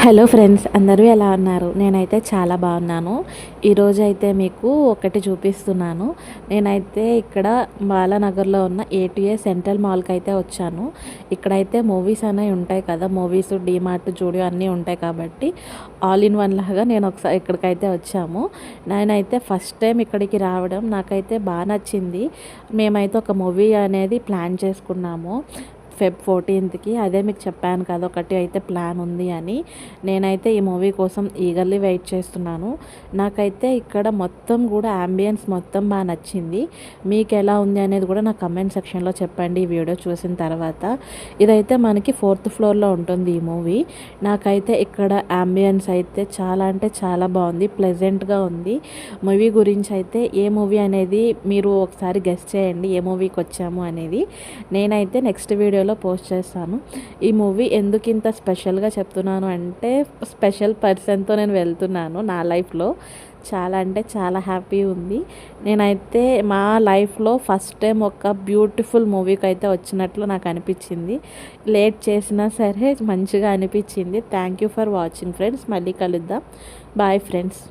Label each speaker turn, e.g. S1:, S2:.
S1: Hello friends, అందరూ ఎలా ఉన్నారు? నేనైతే చాలా బాగున్నాను. ఈరోజు అయితే మీకు ఒకటి చూపిస్తున్నాను. నేనైతే ఇక్కడ బాలానగర్లో ఉన్న ఏటీఏ సెంట్రల్ మాల్కి అయితే వచ్చాను. ఇక్కడైతే మూవీస్ అనేవి ఉంటాయి కదా, మూవీస్, డీమార్ట్, జూడియో అన్నీ ఉంటాయి కాబట్టి ఆల్ ఇన్ వన్ లాగా నేను ఒకసారి ఇక్కడికైతే వచ్చాము. నేనైతే ఫస్ట్ టైం ఇక్కడికి రావడం నాకైతే బాగా నచ్చింది. మేమైతే ఒక మూవీ అనేది ప్లాన్ చేసుకున్నాము ఫెబ్ 14కి. అదే మీకు చెప్పాను కదా, ఒకటి అయితే ప్లాన్ ఉంది అని. నేనైతే ఈ మూవీ కోసం ఈగర్లీ వెయిట్ చేస్తున్నాను. నాకైతే ఇక్కడ మొత్తం కూడా యాంబియన్స్ మొత్తం బాగా నచ్చింది. మీకు ఎలా ఉంది అనేది కూడా నా కమెంట్ సెక్షన్లో చెప్పండి ఈ వీడియో చూసిన తర్వాత. ఇదైతే మనకి 4th ఫ్లోర్లో ఉంటుంది ఈ మూవీ. నాకైతే ఇక్కడ యాంబియన్స్ అయితే చాలా అంటే చాలా బాగుంది, ప్లెజెంట్గా ఉంది. మూవీ గురించి అయితే ఏ మూవీ అనేది మీరు ఒకసారి గెస్ చేయండి, ఏ మూవీకి వచ్చాము అనేది. నేనైతే నెక్స్ట్ వీడియోలో పోస్ట్ చేస్తాను. ఈ మూవీ ఎందుకు ఇంత స్పెషల్గా చెప్తున్నాను అంటే, స్పెషల్ పర్సన్తో నేను వెళ్తున్నాను నా లైఫ్లో. చాలా అంటే చాలా హ్యాపీ ఉంది. నేనైతే మా లైఫ్లో ఫస్ట్ టైం ఒక బ్యూటిఫుల్ మూవీకి అయితే వచ్చినట్లు నాకు అనిపించింది. లేట్ చేసినా సరే మంచిగా అనిపించింది. Thank you for watching friends. మళ్ళీ కలుద్దాం. Bye friends.